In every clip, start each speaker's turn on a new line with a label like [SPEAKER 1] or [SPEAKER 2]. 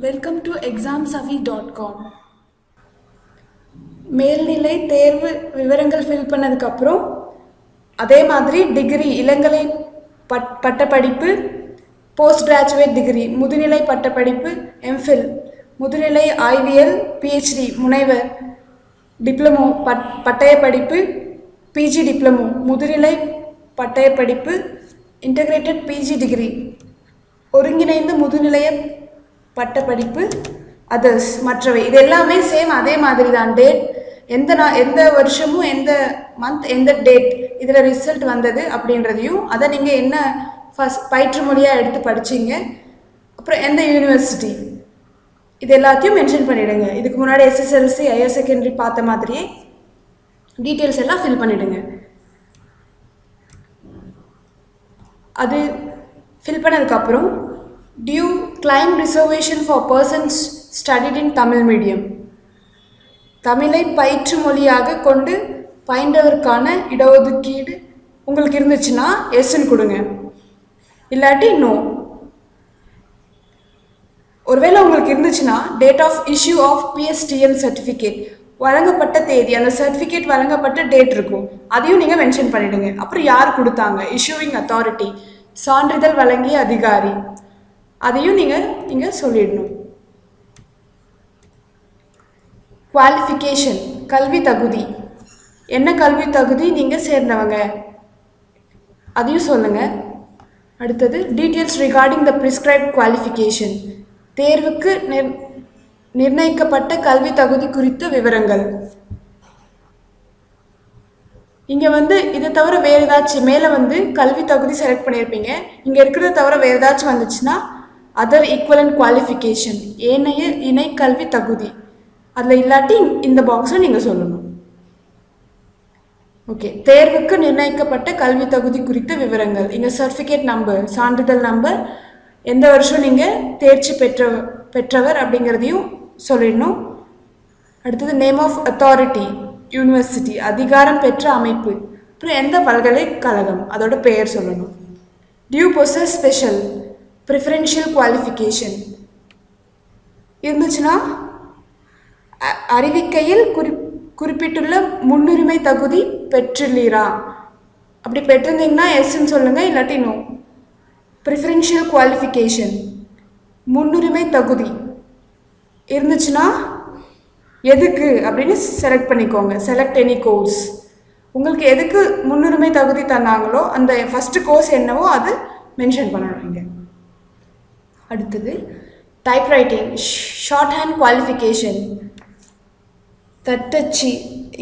[SPEAKER 1] Welcome to examsavi.com. மேல்நிலை தேர்வு விவரங்கள் ஃபில் பண்ணதுக்கு அப்புறம் அதே மாதிரி டிகிரி இளங்கலை பட்டப்படிப்பு போஸ்ட் கிராஜுவேட் டிகிரி முதுநிலை பட்டப்படிப்பு எம்ஃபில் முதுநிலை ஐவிஎல் பிஹெச்டி முனைவர் டிப்ளமோ பட்டய படிப்பு பிஜி டிப்ளமோ முதுநிலை பட்டய படிப்பு இன்டகிரேட்டட் பிஜி டிகிரி ஒருங்கிணைந்த முதுநிலைய பட்டப்படிப்பு அதர்ஸ் மற்றவை இது எல்லாமே சேம் அதே மாதிரி தான். டேட் எந்த வருஷமும் எந்த மந்த் எந்த டேட் இதில் ரிசல்ட் வந்தது அப்படின்றதையும் அதை நீங்கள் என்ன ஃபஸ்ட் பயிற்று மொழியாக எடுத்து படிச்சிங்க அப்புறம் எந்த யூனிவர்சிட்டி இது எல்லாத்தையும் மென்ஷன் பண்ணிவிடுங்க. இதுக்கு முன்னாடி எஸ்எஸ்எல்சி ஹையர் செகண்டரி பார்த்த மாதிரியே டீட்டெயில்ஸ் எல்லாம் ஃபில் பண்ணிவிடுங்க. அது ஃபில் பண்ணதுக்கப்புறம் do you claim reservation for persons studied in Tamil medium? தமிழை பயிற்று மொழியாக கொண்டு பயின்றவருக்கான இடஒதுக்கீடு உங்களுக்கு இருந்துச்சுன்னா எஸ்ன்னு கொடுங்க, இல்லாட்டி நோ. ஒருவேளை உங்களுக்கு இருந்துச்சுன்னா date of issue of PSTN certificate வழங்கப்பட்ட தேதி அந்த சர்டிஃபிகேட் வழங்கப்பட்ட டேட் இருக்கும், அதையும் நீங்கள் மென்ஷன் பண்ணிவிடுங்க. அப்புறம் யார் கொடுத்தாங்க, இஷ்யூவிங் அத்தாரிட்டி சான்றிதழ் வழங்கிய அதிகாரி, அதையும் நீங்கள் இங்கே சொல்லிடணும். குவாலிஃபிகேஷன் கல்வி தகுதி, என்ன கல்வி தகுதி நீங்கள் சேர்ந்தவங்க அதையும் சொல்லுங்கள். அடுத்தது details regarding the prescribed qualification தேர்வுக்கு நிர்ணயிக்கப்பட்ட கல்வி தகுதி குறித்த விவரங்கள். இங்கே இதை தவிர வேறு ஏதாச்சும் மேலே கல்வி தகுதி செலக்ட் பண்ணியிருப்பீங்க, இங்கே இருக்கிறத தவிர வேறு ஏதாச்சும் வந்துச்சுன்னா அதர் ஈக்குவலன்ட் குவாலிஃபிகேஷன் ஏனைய இணை கல்வி தகுதி அதில் இல்லாட்டி இந்த பாக்ஸில் நீங்கள் சொல்லணும். ஓகே, தேர்வுக்கு நிர்ணயிக்கப்பட்ட கல்வி தகுதி குறித்த விவரங்கள் இங்கே சர்டிஃபிகேட் நம்பர் சான்றிதழ் நம்பர் எந்த வருஷம் நீங்கள் தேர்ச்சி பெற்றவர் அப்படிங்கிறதையும் சொல்லிடணும். அடுத்தது நேம் ஆஃப் அத்தாரிட்டி யூனிவர்சிட்டி அதிகாரம் பெற்ற அமைப்பு அப்புறம் எந்த பல்கலைக்கழகம் அதோட பெயர் சொல்லணும். Do you possess special preferential qualification இருந்துச்சுன்னா அறிவிக்கையில் குறிப்பிட்டுள்ள முன்னுரிமை தகுதி பெற்றுள்ளீரா, அப்படி பெற்றிருந்தீங்கன்னா எஸ்ன்னு சொல்லுங்கள், இல்லாட்டி நோ. ப்ரிஃபரன்ஷியல் குவாலிஃபிகேஷன் முன்னுரிமை தகுதி இருந்துச்சுன்னா எதுக்கு அப்படின்னு செலக்ட் பண்ணிக்கோங்க, செலக்ட் எனி கோர்ஸ். உங்களுக்கு எதுக்கு முன்னுரிமை தகுதி தந்தாங்களோ அந்த ஃபஸ்ட்டு கோர்ஸ் என்னவோ அது மென்ஷன் பண்ணணும் இங்கே. அடுத்தது டைப்ரைட்டிங் ஷார்ட் ஹேண்ட் குவாலிஃபிகேஷன் தட்டச்சு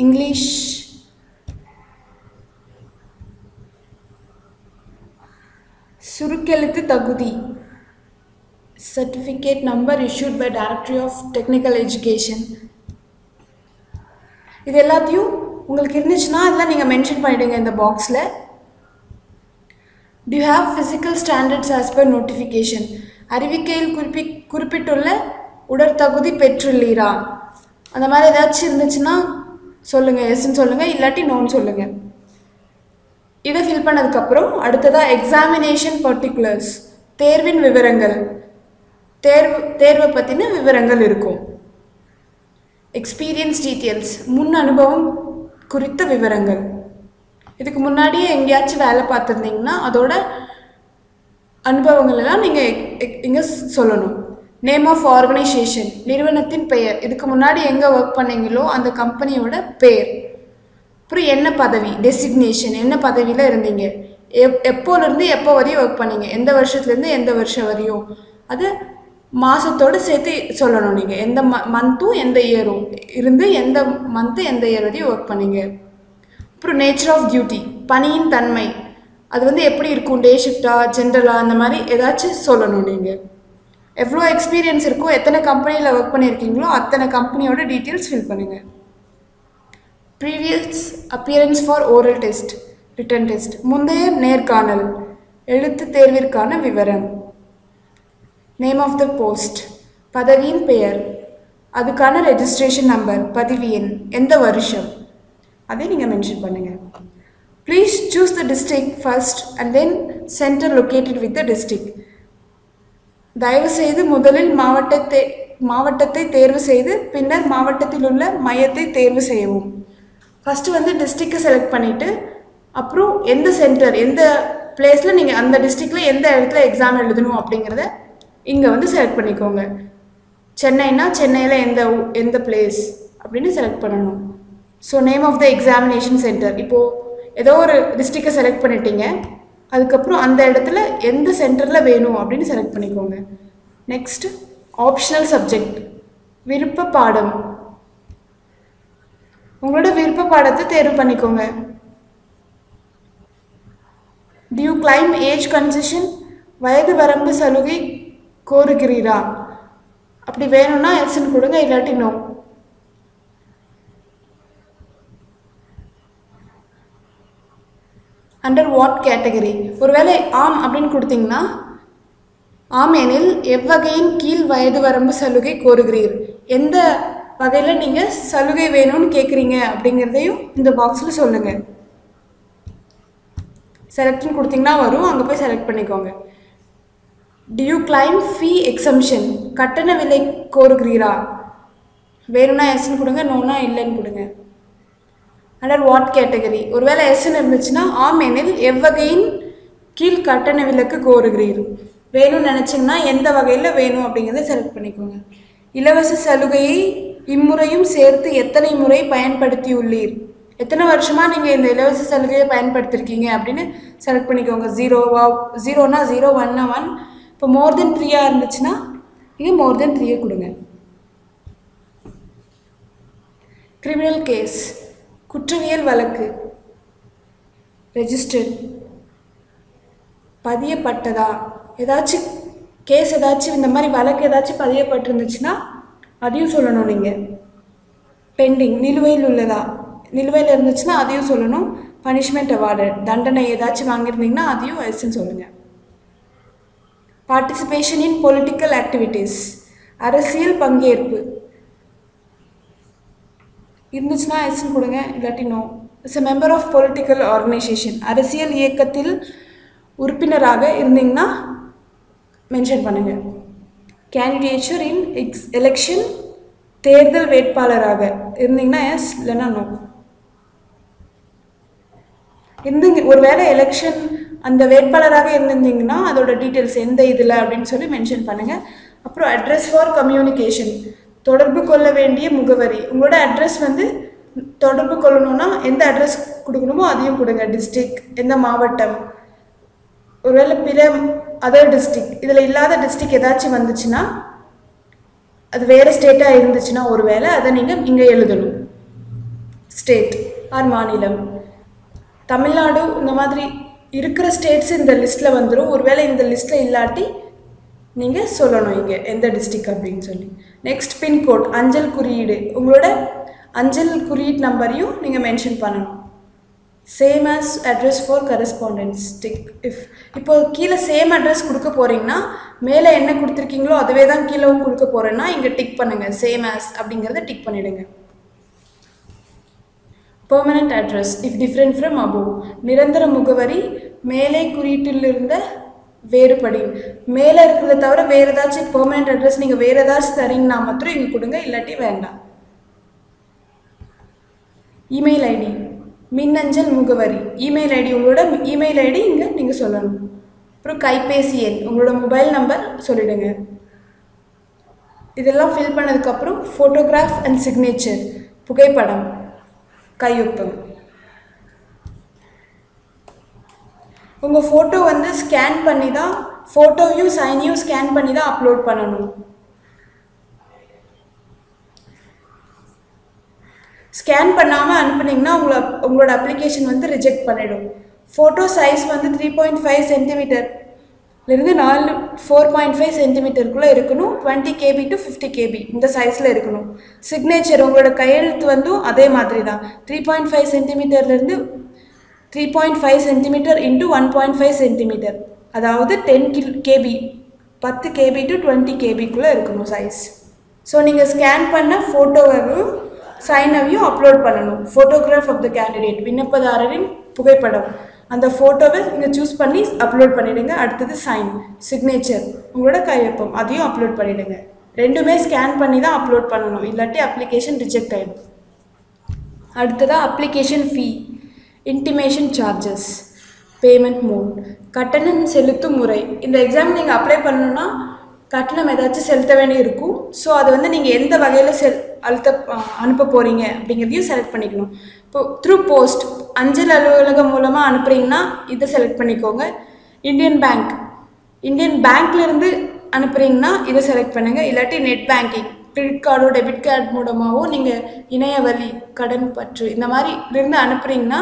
[SPEAKER 1] இங்கிலீஷ் சுருக்கெழுத்து தகுதி certificate number issued by Directorate of Technical Education. இது எல்லாத்தையும் உங்களுக்கு இருந்துச்சுன்னா இதெல்லாம் நீங்கள் மென்ஷன் பண்ணிவிடுங்க இந்த பாக்ஸில். Do you have physical standards as per notification அறிவிக்கையில் குறிப்பிட்டுள்ள உடற்தகுதி பெற்றுள்ளீரா, அந்த மாதிரி ஏதாச்சும் இருந்துச்சுன்னா சொல்லுங்கள், எஸ்ன்னு சொல்லுங்கள், இல்லாட்டி நோன்னு சொல்லுங்கள். இதை ஃபில் பண்ணதுக்கப்புறம் அடுத்ததாக எக்ஸாமினேஷன் பர்டிகுலர்ஸ் தேர்வின் விவரங்கள் தேர்வை பற்றின விவரங்கள் இருக்கும். எக்ஸ்பீரியன்ஸ் டீட்டெயில்ஸ் முன் அனுபவம் குறித்த விவரங்கள், இதுக்கு முன்னாடியே எங்கேயாச்சும் வேலை பார்த்துருந்தீங்கன்னா அதோட அனுபவங்கள் எல்லாம் நீங்கள் இங்கே சொல்லணும். நேம் ஆஃப் ஆர்கனைசேஷன் நிறுவனத்தின் பெயர், இதுக்கு முன்னாடி எங்கே ஒர்க் பண்ணீங்களோ அந்த கம்பெனியோட பேர். அப்புறம் என்ன பதவி டெசிக்னேஷன், என்ன பதவியில் இருந்தீங்க, எப்போலேருந்து எப்போ வரையும் ஒர்க் பண்ணீங்க, எந்த வருஷத்துலேருந்து எந்த வருஷம் வரையும், அது மாதத்தோடு சேர்த்து சொல்லணும். நீங்கள் எந்த மந்த்தும் எந்த இயரும் இருந்து எந்த மந்த்து எந்த இயர் வரையும் ஒர்க் பண்ணீங்க. அப்புறம் நேச்சர் ஆஃப் டியூட்டி பணியின் தன்மை, அது எப்படி இருக்கும், டே ஷிஃப்டாக ஜென்ரலாக அந்த மாதிரி ஏதாச்சும் சொல்லணும். நீங்கள் எவ்வளோ எக்ஸ்பீரியன்ஸ் இருக்கோ எத்தனை கம்பெனியில் ஒர்க் பண்ணியிருக்கீங்களோ அத்தனை கம்பெனியோட டீட்டெயில்ஸ் ஃபில் பண்ணுங்கள். Previous appearance for oral test written test முந்தைய நேர்காணல் எழுத்து தேர்விற்கான விவரம். நேம் ஆஃப் த போஸ்ட் பதவியின் பெயர், அதுக்கான ரெஜிஸ்ட்ரேஷன் நம்பர் பதிவு எண், எந்த வருஷம் அதை நீங்கள் மென்ஷன் பண்ணுங்கள். Please choose the district first and then center located with the district. தயவுசெய்து முதலில் மாவட்டத்தை தேர்வு செய்து பின்னர் மாவட்டத்தில் உள்ள மையத்தை தேர்வு செய்யவும். ஃபஸ்ட்டு வந்து டிஸ்ட்ரிக்டை செலக்ட் பண்ணிவிட்டு அப்புறம் எந்த சென்டர் எந்த பிளேஸில் நீங்கள் அந்த டிஸ்ட்ரிக்டில் எந்த இடத்துல எக்ஸாம் எழுதணும் அப்படிங்கிறத இங்கே வந்து செலக்ட் பண்ணிக்கோங்க. சென்னைனா சென்னையில் எந்த பிளேஸ் அப்படின்னு செலக்ட் பண்ணணும். So name of the examination centre, இப்போது ஏதோ ஒரு டிஸ்ட்ரிக்டை செலக்ட் பண்ணிட்டீங்க, அதுக்கப்புறம் அந்த இடத்துல எந்த சென்டரில் வேணும் அப்படின்னு செலக்ட் பண்ணிக்கோங்க. நெக்ஸ்ட் ஆப்ஷனல் சப்ஜெக்ட், விருப்ப பாடம். உங்களோட விருப்ப பாடத்தை தேர்வு பண்ணிக்கோங்க. Do you claim age concession? வயது வரம்பு சலுகை கோருகிறீரா? அப்படி வேணும்னா எஸ்ன்னு கொடுங்க, இல்லாட்டி நோ. Under what category? ஒருவேளை ஆம் அப்படின்னு கொடுத்தீங்கன்னா ஆம் எனில் எவ்வகையின் கீழ் வயது வரம்பு சலுகை கோருகிறீர், எந்த வகையில் நீங்கள் சலுகை வேணும்னு கேட்குறீங்க அப்படிங்கிறதையும் இந்த பாக்ஸில் சொல்லுங்கள். செலக்ட்னு கொடுத்தீங்கன்னா வரும், அங்கே போய் செலக்ட் பண்ணிக்கோங்க. Do you claim fee exemption? கட்டண விலை கோருகிறீரா? வேணும்னா எஸ்ன்னு கொடுங்க, நோனா இல்லைன்னு கொடுங்க. Under what category? ஒருவேளை எஸ்ன்னு இருந்துச்சுன்னா ஆம் எனில் எவ்வகையின் கீழ் கட்டண விலக்கு கோருகிறீர், வேணும்னு நினச்சிங்கன்னா எந்த வகையில் வேணும் அப்படிங்கிறத செலக்ட் பண்ணிக்கோங்க. இலவச சலுகையை இம்முறையும் சேர்த்து எத்தனை முறை பயன்படுத்தியுள்ளீர், எத்தனை வருஷமாக நீங்கள் இந்த இலவச சலுகையை பயன்படுத்திருக்கீங்க அப்படின்னு செலக்ட் பண்ணிக்கோங்க. 0னா 0, 1னா 1. இப்போ மோர் தென் 3 இருந்துச்சுன்னா நீங்கள் மோர் தென் 3 கொடுங்க. கிரிமினல் கேஸ், குற்றவியல் வழக்கு, ரெஜிஸ்டர்ட், பதியப்பட்டதா, ஏதாச்சும் கேஸ் ஏதாச்சும் இந்த மாதிரி வழக்கு ஏதாச்சும் பதியப்பட்டிருந்துச்சுன்னா அதையும் சொல்லணும். நீங்கள் பெண்டிங், நிலுவையில் உள்ளதா, நிலுவையில் இருந்துச்சுன்னா அதையும் சொல்லணும். பனிஷ்மெண்ட் அவார்டு, தண்டனை ஏதாச்சும் வாங்கியிருந்தீங்கன்னா அதையும் எஸ்ன்னு சொல்லுங்கள். பார்ட்டிசிபேஷன் இன் பொலிட்டிக்கல் ஆக்டிவிட்டீஸ், அரசியல் பங்கேற்பு இருந்துச்சுன்னா எஸ்ன்னு கொடுங்க, இல்லாட்டி no. It's a member of political organisation, அரசியல் இயக்கத்தில் உறுப்பினராக இருந்தீங்கன்னா மென்ஷன் பண்ணுங்கள். கேண்டிடேச்சர் இன் எலெக்ஷன், தேர்தல் வேட்பாளராக இருந்தீங்கன்னா எஸ், இல்லைன்னா நோ. ஒரு வேளை எலெக்ஷன் அந்த வேட்பாளராக இருந்திருந்தீங்கன்னா அதோட டீட்டெயில்ஸ் எந்த இதில் அப்படின்னு சொல்லி மென்ஷன் பண்ணுங்கள். அப்புறம் அட்ரஸ் ஃபார் கம்யூனிகேஷன், தொடர்பு கொள்ள வேண்டிய முகவரி. உங்களோட அட்ரஸ் வந்து தொடர்பு கொள்ளணும்னா எந்த அட்ரஸ் கொடுக்கணுமோ அதையும் கொடுங்க. டிஸ்ட்ரிக்ட், எந்த மாவட்டம், ஒருவேளை பிற அதர் டிஸ்ட்ரிக்ட், இதில் இல்லாத டிஸ்ட்ரிக்ட் ஏதாச்சும் வந்துச்சுன்னா அது வேறு ஸ்டேட்டாக இருந்துச்சுன்னா ஒருவேளை அதை நீங்கள் இங்கே எழுதணும். ஸ்டேட் ஆர் மாநிலம், தமிழ்நாடு இந்த மாதிரி இருக்கிற ஸ்டேட்ஸ் இந்த லிஸ்ட்டில் வந்துடும். ஒருவேளை இந்த லிஸ்ட்டில் இல்லாட்டி நீங்கள் சொல்லணும் இங்கே எந்த டிஸ்ட்ரிக்ட் அப்படின்னு சொல்லி. நெக்ஸ்ட் பின்கோட், அஞ்சல் குறியீடு, உங்களோட அஞ்சல் குறியீடு நம்பரையும் நீங்கள் மென்ஷன் பண்ணணும். Same as address for correspondence tick. இப்போ கீழே சேம் அட்ரஸ் கொடுக்க போகிறீங்கன்னா மேலே என்ன கொடுத்துருக்கீங்களோ அதுவே தான் கீழேவும் கொடுக்க போகிறேன்னா இங்கே டிக் பண்ணுங்கள். சேம் ஆஸ் அப்படிங்கிறத டிக் பண்ணிவிடுங்க. Permanent address if different from above, நிரந்தர முகவரி மேலே குறியீட்டில் இருந்த வேறுபடி, மேலே இருக்கிறத தவிர வேறு ஏதாச்சும் பெர்மனண்ட் அட்ரஸ் நீங்கள் வேறு ஏதாச்சும் தரீங்கன்னா மாத்திரம் இங்கே கொடுங்க, இல்லாட்டி வேண்டாம். இமெயில் ஐடி, மின்னஞ்சல் முகவரி, இமெயில் ஐடி, உங்களோட இமெயில் ஐடி இங்கே நீங்கள் சொல்லணும். அப்புறம் கைபேசி எண், உங்களோட மொபைல் நம்பர் சொல்லிவிடுங்க. இதெல்லாம் ஃபில் பண்ணதுக்கப்புறம் ஃபோட்டோகிராஃப் அண்ட் சிக்னேச்சர், புகைப்படம், கையொப்பம். உங்கள் ஃபோட்டோ வந்து ஸ்கேன் பண்ணி தான், ஃபோட்டோவையும் சைனையும் ஸ்கேன் பண்ணி தான் அப்லோட் பண்ணணும். ஸ்கேன் பண்ணாமல் அனுப்புனீங்கன்னா உங்களோட அப்ளிகேஷன் வந்து ரிஜெக்ட் பண்ணிடும். ஃபோட்டோ சைஸ் வந்து 3.5 சென்டிமீட்டர்லேருந்து 4.5 சென்டிமீட்டருக்குள்ளே இருக்கணும். 20 KB to 50 KB இந்த சைஸில் இருக்கணும். சிக்னேச்சர், உங்களோட கையெழுத்து வந்து அதே மாதிரி தான், 3.5 சென்டிமீட்டர்லேருந்து 3.5 சென்டிமீட்டர் இன்ட்டு 1.5 சென்டிமீட்டர், அதாவது 10 KB 10 KB to 20 KBக்குள்ளே இருக்கணும் சைஸ். ஸோ நீங்கள் ஸ்கேன் பண்ண ஃபோட்டோவையும் சைனையும் அப்லோட் பண்ணணும். ஃபோட்டோகிராஃப் ஆஃப் த கேண்டிடேட், விண்ணப்பதாரரின் புகைப்படம், அந்த ஃபோட்டோவை இங்கே சூஸ் பண்ணி அப்லோட் பண்ணிவிடுங்க. அடுத்தது சைன் சிக்னேச்சர் உங்களோட கையொப்பம் அதையும் அப்லோட் பண்ணிவிடுங்க. ரெண்டுமே ஸ்கேன் பண்ணி தான் அப்லோட் பண்ணணும், இல்லாட்டி அப்ளிகேஷன் ரிஜெக்ட் ஆகிடும். அடுத்ததாக application fee, intimation charges, payment mode, கட்டணம் செலுத்தும் முறை. இந்த எக்ஸாம் நீங்கள் அப்ளை பண்ணணுன்னா கட்டணம் ஏதாச்சும் செலுத்த வேண்டி இருக்கும். ஸோ அது வந்து நீங்கள் எந்த வகையில் அனுப்ப போகிறீங்க அப்படிங்கிறதையும் செலக்ட் பண்ணிக்கணும். இப்போ த்ரூ போஸ்ட் அஞ்சல் அலுவலகம் மூலமாக அனுப்புகிறீங்கன்னா இதை செலக்ட் பண்ணிக்கோங்க. இந்தியன் பேங்க்லேருந்து அனுப்புகிறீங்கன்னா இதை செலக்ட் பண்ணுங்கள். இல்லாட்டி நெட் பேங்கிங், கிரெடிட் கார்டோ டெபிட் கார்டு மூலமாகவோ நீங்கள் இணையவழி கடன் பற்று இந்த மாதிரி இருந்து அனுப்புகிறீங்கன்னா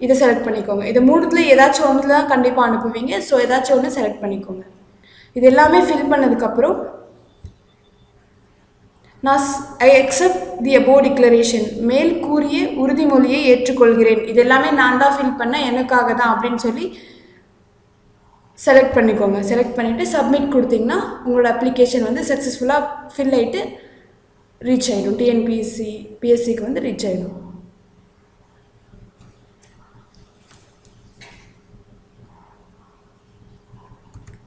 [SPEAKER 1] இதை செலக்ட் பண்ணிக்கோங்க. இது மூணுத்தில் ஏதாச்சும் ஒன்றில் தான் கண்டிப்பாக அனுப்புவீங்க. ஸோ ஏதாச்சும் ஒன்று செலக்ட் பண்ணிக்கோங்க. இது எல்லாமே ஃபில் பண்ணதுக்கப்புறம் I accept the above declaration, மேல் கூறிய உறுதிமொழியை ஏற்றுக்கொள்கிறேன், இது எல்லாமே நான் தான் ஃபில் பண்ணேன் எனக்காக தான் அப்படின்னு சொல்லி செலக்ட் பண்ணிக்கோங்க. செலக்ட் பண்ணிவிட்டு சப்மிட் கொடுத்தீங்கன்னா உங்களோட அப்ளிகேஷன் வந்து சக்ஸஸ்ஃபுல்லாக ஃபில் ஆகிட்டு ரீச் ஆகிடும். டிஎன்பிஎஸ்சிக்கு வந்து ரீச் ஆகிடும்.